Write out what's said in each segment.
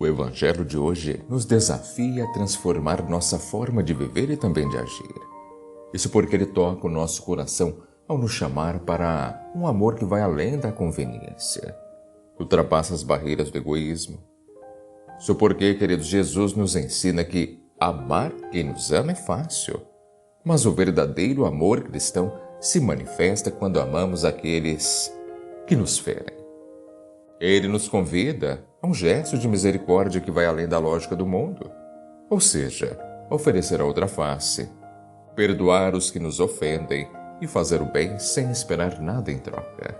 O Evangelho de hoje nos desafia a transformar nossa forma de viver e também de agir. Isso porque ele toca o nosso coração ao nos chamar para um amor que vai além da conveniência, ultrapassa as barreiras do egoísmo. Isso porque, queridos, Jesus nos ensina que amar quem nos ama é fácil, mas o verdadeiro amor cristão se manifesta quando amamos aqueles que nos ferem. Ele nos convida a um gesto de misericórdia que vai além da lógica do mundo, ou seja, oferecer a outra face, perdoar os que nos ofendem e fazer o bem sem esperar nada em troca.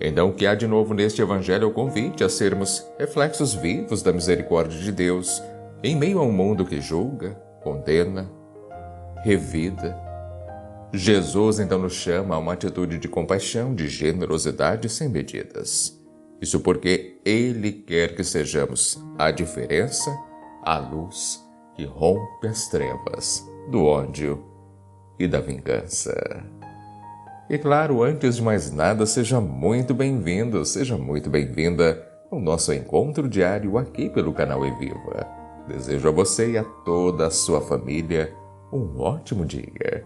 Então, o que há de novo neste Evangelho é o convite a sermos reflexos vivos da misericórdia de Deus em meio a um mundo que julga, condena, revida. Jesus então nos chama a uma atitude de compaixão, de generosidade sem medidas. Isso porque Ele quer que sejamos a diferença, a luz que rompe as trevas do ódio e da vingança. E claro, antes de mais nada, seja muito bem-vindo, seja muito bem-vinda ao nosso encontro diário aqui pelo canal Eviva. Desejo a você e a toda a sua família um ótimo dia.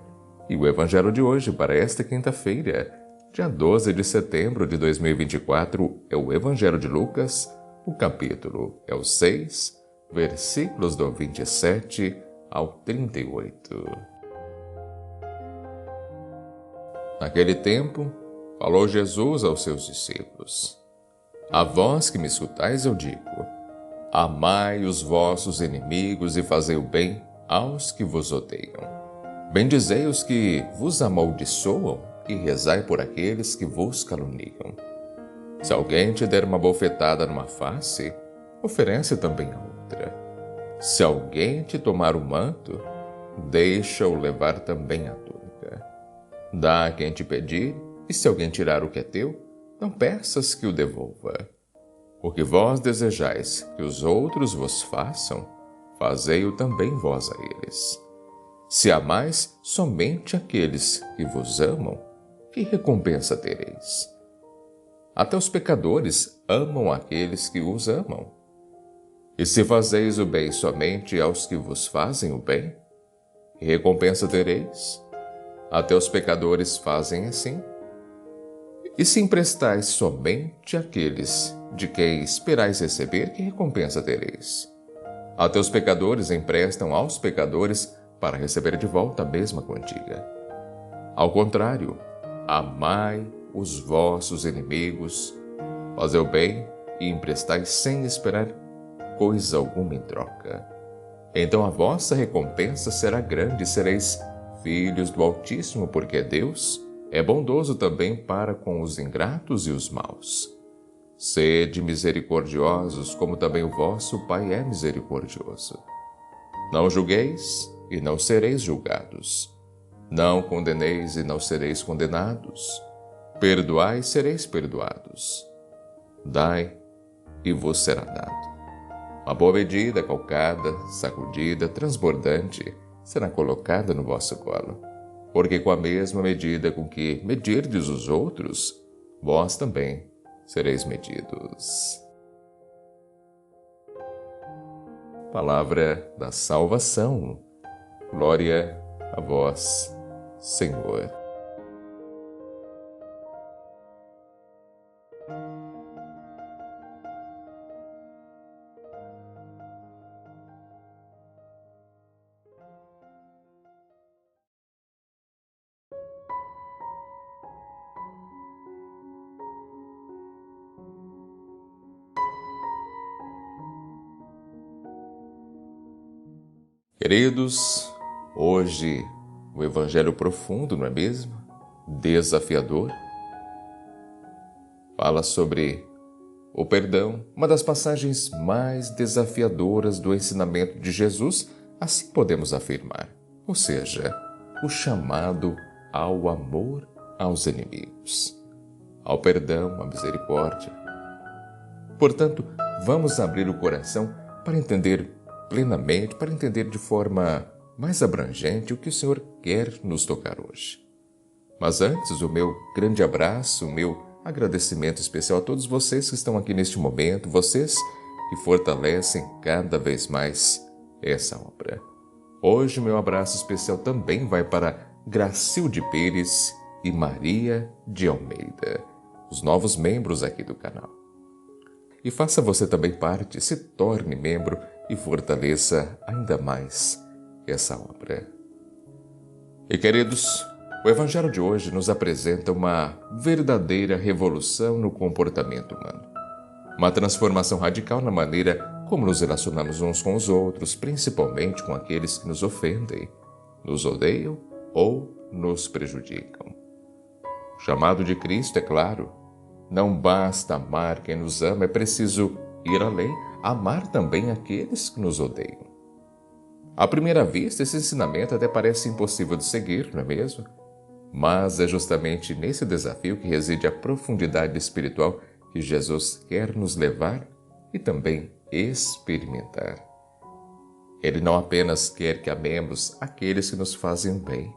E o Evangelho de hoje para esta quinta-feira, dia 12 de setembro de 2024, é o Evangelho de Lucas, o capítulo é o 6, versículos do 27 ao 38. Naquele tempo, falou Jesus aos seus discípulos: A vós que me escutais eu digo, amai os vossos inimigos e fazei o bem aos que vos odeiam. Bendizei os que vos amaldiçoam e rezai por aqueles que vos caluniam. Se alguém te der uma bofetada numa face, oferece também a outra. Se alguém te tomar o manto, deixa-o levar também a túnica. Dá a quem te pedir, e se alguém tirar o que é teu, não peças que o devolva. O que vós desejais que os outros vos façam, fazei-o também vós a eles. Se amais somente aqueles que vos amam, que recompensa tereis? Até os pecadores amam aqueles que os amam. E se fazeis o bem somente aos que vos fazem o bem, que recompensa tereis? Até os pecadores fazem assim. E se emprestais somente àqueles de quem esperais receber, que recompensa tereis? Até os pecadores emprestam aos pecadores para receber de volta a mesma quantia. Ao contrário, amai os vossos inimigos, fazei o bem e emprestai sem esperar coisa alguma em troca. Então a vossa recompensa será grande e sereis filhos do Altíssimo, porque Deus é bondoso também para com os ingratos e os maus. Sede misericordiosos, como também o vosso Pai é misericordioso. Não julgueis e não sereis julgados. Não condeneis e não sereis condenados. Perdoai e sereis perdoados. Dai e vos será dado. Uma boa medida, calcada, sacudida, transbordante, será colocada no vosso colo. Porque com a mesma medida com que medirdes os outros, vós também sereis medidos. Palavra da salvação. Glória a vós, Senhor. Queridos, hoje o Evangelho profundo, não é mesmo? Desafiador. Fala sobre o perdão, uma das passagens mais desafiadoras do ensinamento de Jesus, assim podemos afirmar. Ou seja, o chamado ao amor aos inimigos, ao perdão, à misericórdia. Portanto, vamos abrir o coração para entender plenamente, para entender de forma mais abrangente o que o Senhor quer nos tocar hoje. Mas antes, o meu grande abraço, o meu agradecimento especial a todos vocês que estão aqui neste momento, vocês e fortalecem cada vez mais essa obra. Hoje, meu abraço especial também vai para Gracilde Pires e Maria de Almeida, os novos membros aqui do canal. E faça você também parte, se torne membro e fortaleça ainda mais essa obra. E queridos, o Evangelho de hoje nos apresenta uma verdadeira revolução no comportamento humano. Uma transformação radical na maneira como nos relacionamos uns com os outros, principalmente com aqueles que nos ofendem, nos odeiam ou nos prejudicam. O chamado de Cristo, é claro, não basta amar quem nos ama, é preciso ir além, amar também aqueles que nos odeiam. À primeira vista, esse ensinamento até parece impossível de seguir, não é mesmo? Mas é justamente nesse desafio que reside a profundidade espiritual que Jesus quer nos levar e também experimentar. Ele não apenas quer que amemos aqueles que nos fazem bem,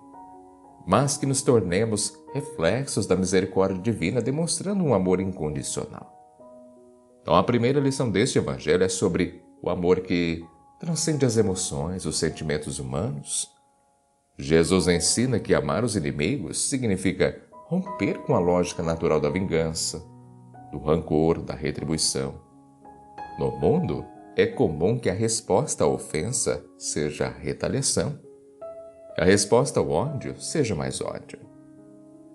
mas que nos tornemos reflexos da misericórdia divina, demonstrando um amor incondicional. Então, a primeira lição deste Evangelho é sobre o amor que transcende as emoções, os sentimentos humanos. Jesus ensina que amar os inimigos significa romper com a lógica natural da vingança, do rancor, da retribuição. No mundo, é comum que a resposta à ofensa seja a retaliação. A resposta ao ódio seja mais ódio.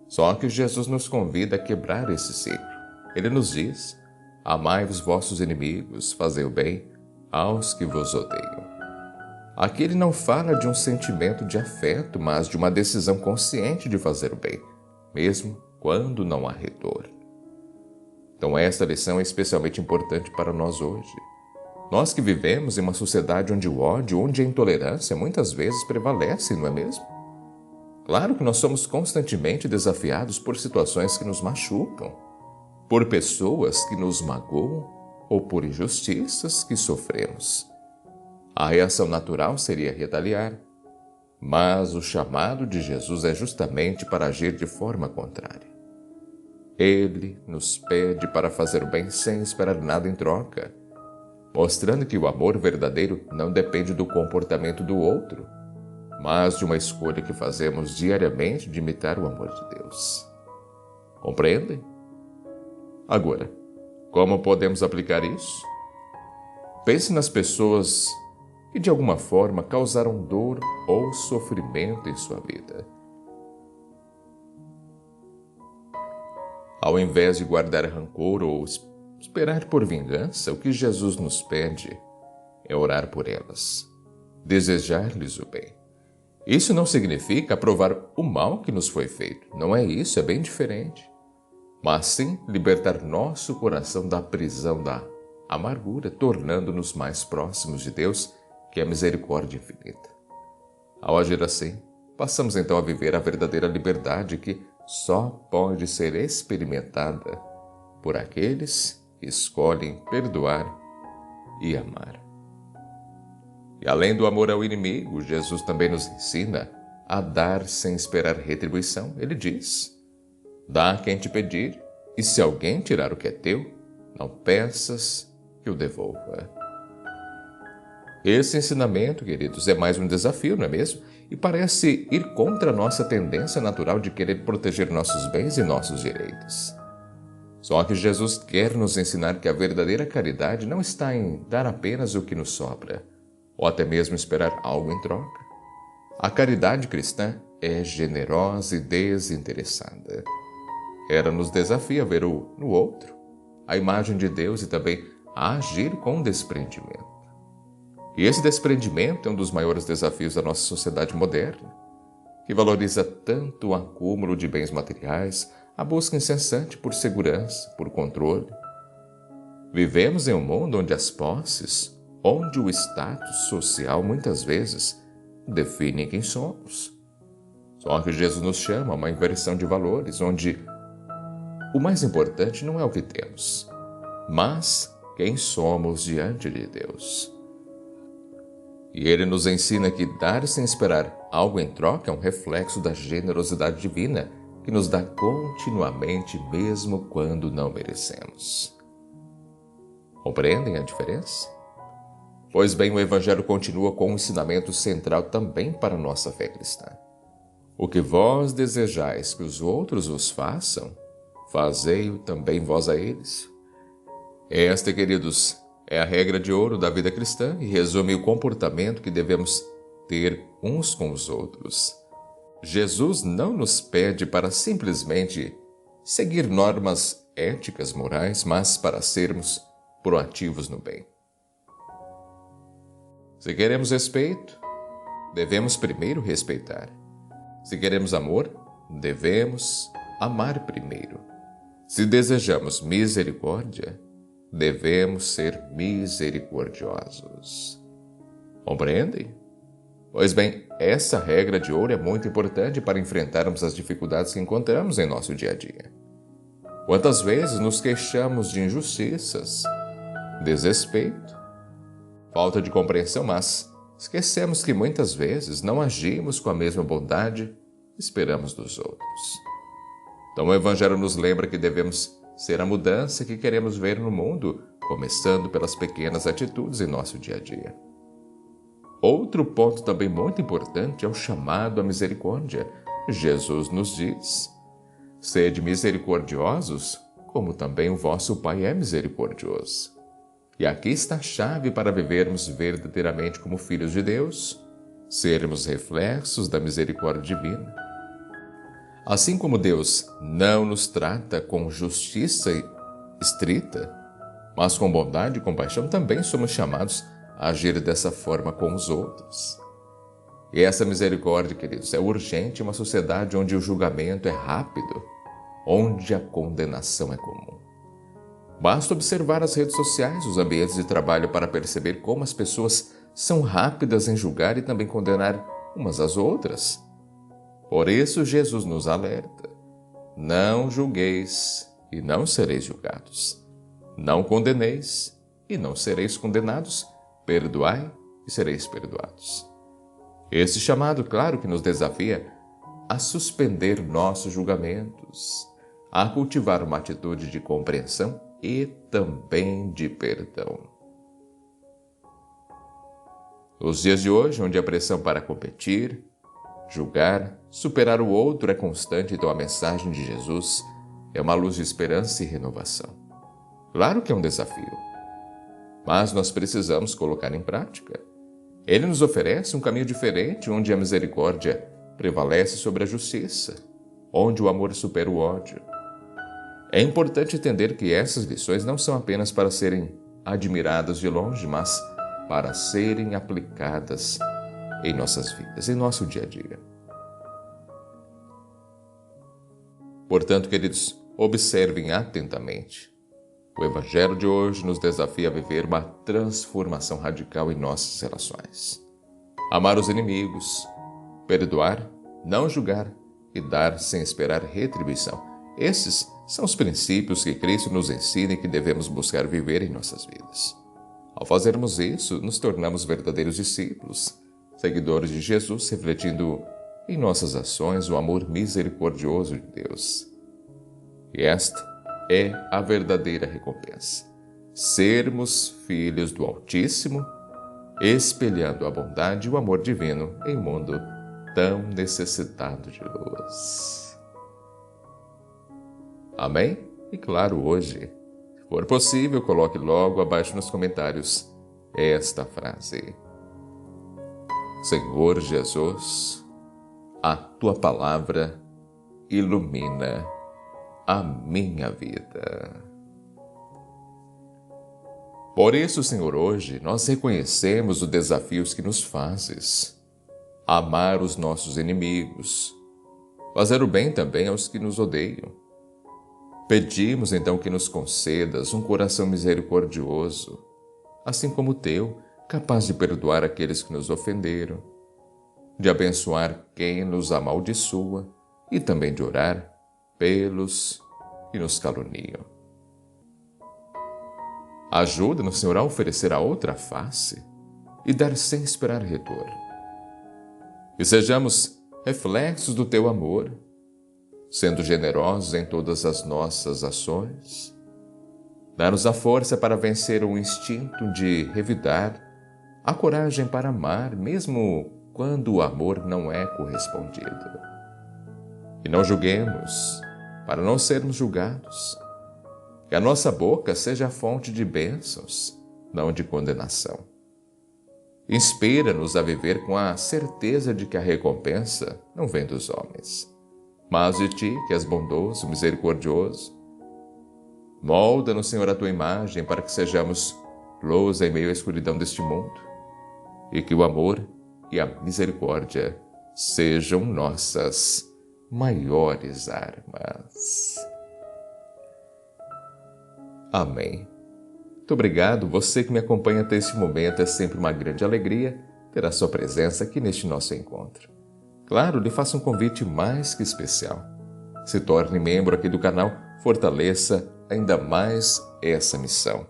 Só que Jesus nos convida a quebrar esse ciclo. Ele nos diz: amai os vossos inimigos, fazei o bem aos que vos odeiam. Aqui ele não fala de um sentimento de afeto, mas de uma decisão consciente de fazer o bem, mesmo quando não há retorno. Então esta lição é especialmente importante para nós hoje. Nós que vivemos em uma sociedade onde o ódio, onde a intolerância muitas vezes prevalecem, não é mesmo? Claro que nós somos constantemente desafiados por situações que nos machucam, por pessoas que nos magoam ou por injustiças que sofremos. A reação natural seria retaliar, mas o chamado de Jesus é justamente para agir de forma contrária. Ele nos pede para fazer o bem sem esperar nada em troca, mostrando que o amor verdadeiro não depende do comportamento do outro, mas de uma escolha que fazemos diariamente de imitar o amor de Deus. Compreendem? Agora, como podemos aplicar isso? Pense nas pessoas que de alguma forma causaram dor ou sofrimento em sua vida. Ao invés de guardar rancor ou esperar por vingança, o que Jesus nos pede é orar por elas, desejar-lhes o bem. Isso não significa aprovar o mal que nos foi feito, não é isso, é bem diferente. Mas sim libertar nosso coração da prisão da amargura, tornando-nos mais próximos de Deus, que é a misericórdia infinita. Ao agir assim, passamos então a viver a verdadeira liberdade que só pode ser experimentada por aqueles que escolhem perdoar e amar. E além do amor ao inimigo, Jesus também nos ensina a dar sem esperar retribuição. Ele diz: dá a quem te pedir, e se alguém tirar o que é teu, não peças que o devolva. Esse ensinamento, queridos, é mais um desafio, não é mesmo? E parece ir contra a nossa tendência natural de querer proteger nossos bens e nossos direitos. Só que Jesus quer nos ensinar que a verdadeira caridade não está em dar apenas o que nos sobra, ou até mesmo esperar algo em troca. A caridade cristã é generosa e desinteressada. Ela nos desafia a ver no outro a imagem de Deus e também a agir com desprendimento. E esse desprendimento é um dos maiores desafios da nossa sociedade moderna, que valoriza tanto o acúmulo de bens materiais, a busca incessante por segurança, por controle. Vivemos em um mundo onde as posses, onde o status social muitas vezes definem quem somos. Só que Jesus nos chama a uma inversão de valores, onde o mais importante não é o que temos, mas quem somos diante de Deus. E ele nos ensina que dar sem esperar algo em troca é um reflexo da generosidade divina que nos dá continuamente, mesmo quando não merecemos. Compreendem a diferença? Pois bem, o Evangelho continua com um ensinamento central também para a nossa fé cristã. O que vós desejais que os outros vos façam, fazei-o também vós a eles. Esta, queridos, é a regra de ouro da vida cristã e resume o comportamento que devemos ter uns com os outros. Jesus não nos pede para simplesmente seguir normas éticas, morais, mas para sermos proativos no bem. Se queremos respeito, devemos primeiro respeitar. Se queremos amor, devemos amar primeiro. Se desejamos misericórdia, devemos ser misericordiosos. Compreendem? Pois bem, essa regra de ouro é muito importante para enfrentarmos as dificuldades que encontramos em nosso dia a dia. Quantas vezes nos queixamos de injustiças, desrespeito, falta de compreensão, mas esquecemos que muitas vezes não agimos com a mesma bondade que esperamos dos outros. Então o Evangelho nos lembra que devemos ser a mudança que queremos ver no mundo, começando pelas pequenas atitudes em nosso dia a dia. Outro ponto também muito importante é o chamado à misericórdia. Jesus nos diz: sede misericordiosos, como também o vosso Pai é misericordioso. E aqui está a chave para vivermos verdadeiramente como filhos de Deus, sermos reflexos da misericórdia divina. Assim como Deus não nos trata com justiça estrita, mas com bondade e compaixão, também somos chamados a agir dessa forma com os outros. E essa misericórdia, queridos, é urgente em uma sociedade onde o julgamento é rápido, onde a condenação é comum. Basta observar as redes sociais, os ambientes de trabalho para perceber como as pessoas são rápidas em julgar e também condenar umas às outras. Por isso Jesus nos alerta: não julgueis e não sereis julgados. Não condeneis e não sereis condenados. Perdoai e sereis perdoados. Esse chamado, claro, que nos desafia a suspender nossos julgamentos, a cultivar uma atitude de compreensão e também de perdão. Nos dias de hoje, onde a pressão para competir, julgar, superar o outro é constante, então a mensagem de Jesus é uma luz de esperança e renovação. Claro que é um desafio, mas nós precisamos colocar em prática. Ele nos oferece um caminho diferente, onde a misericórdia prevalece sobre a justiça, onde o amor supera o ódio. É importante entender que essas lições não são apenas para serem admiradas de longe, mas para serem aplicadas em nossas vidas, em nosso dia a dia. Portanto, queridos, observem atentamente. O Evangelho de hoje nos desafia a viver uma transformação radical em nossas relações. Amar os inimigos, perdoar, não julgar e dar sem esperar retribuição. Esses são os princípios que Cristo nos ensina e que devemos buscar viver em nossas vidas. Ao fazermos isso, nos tornamos verdadeiros discípulos, seguidores de Jesus, refletindo em nossas ações o amor misericordioso de Deus. E esta é a verdadeira recompensa: sermos filhos do Altíssimo, espelhando a bondade e o amor divino em um mundo tão necessitado de luz. Amém? E claro, hoje, se for possível, coloque logo abaixo nos comentários esta frase: Senhor Jesus, a tua palavra ilumina a minha vida. Por isso, Senhor, hoje nós reconhecemos os desafios que nos fazes: amar os nossos inimigos, fazer o bem também aos que nos odeiam. Pedimos então que nos concedas um coração misericordioso, assim como o teu, capaz de perdoar aqueles que nos ofenderam, de abençoar quem nos amaldiçoa e também de orar pelos que nos caluniam. Ajuda-nos, Senhor, a oferecer a outra face e dar sem esperar retorno. Que sejamos reflexos do teu amor, sendo generosos em todas as nossas ações, Dá-nos a força para vencer o instinto de revidar, a coragem para amar, mesmo quando o amor não é correspondido. E não julguemos, para não sermos julgados. Que a nossa boca seja a fonte de bênçãos, não de condenação. Inspira-nos a viver com a certeza de que a recompensa não vem dos homens, mas de Ti, que és bondoso, misericordioso. Molda-nos, Senhor, a Tua imagem para que sejamos luz em meio à escuridão deste mundo e que o amor e a misericórdia sejam nossas maiores armas. Amém. Muito obrigado, você que me acompanha até esse momento. É sempre uma grande alegria ter a sua presença aqui neste nosso encontro. Claro, lhe faço um convite mais que especial. Se torne membro aqui do canal, fortaleça ainda mais essa missão.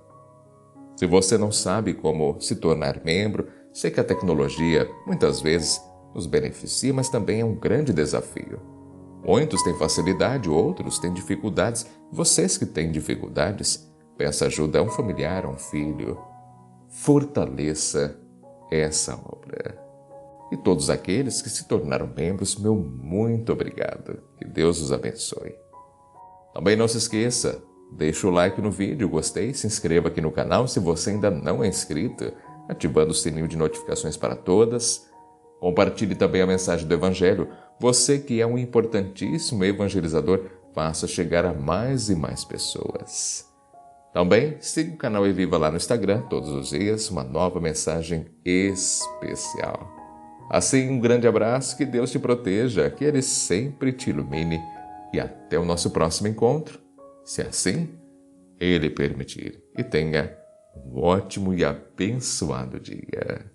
Se você não sabe como se tornar membro, sei que a tecnologia muitas vezes nos beneficia, mas também é um grande desafio. Muitos têm facilidade, outros têm dificuldades. Vocês que têm dificuldades, peça ajuda a um familiar, a um filho. Fortaleça essa obra. E todos aqueles que se tornaram membros, meu muito obrigado. Que Deus os abençoe. Também não se esqueça, deixa o like no vídeo, gostei, se inscreva aqui no canal se você ainda não é inscrito, ativando o sininho de notificações para todas. Compartilhe também a mensagem do Evangelho. Você que é um importantíssimo evangelizador, faça chegar a mais e mais pessoas. Também siga o canal E Viva lá no Instagram, todos os dias, uma nova mensagem especial. Assim, um grande abraço, que Deus te proteja, que Ele sempre te ilumine e até o nosso próximo encontro, se assim Ele permitir. E tenha um ótimo e abençoado dia.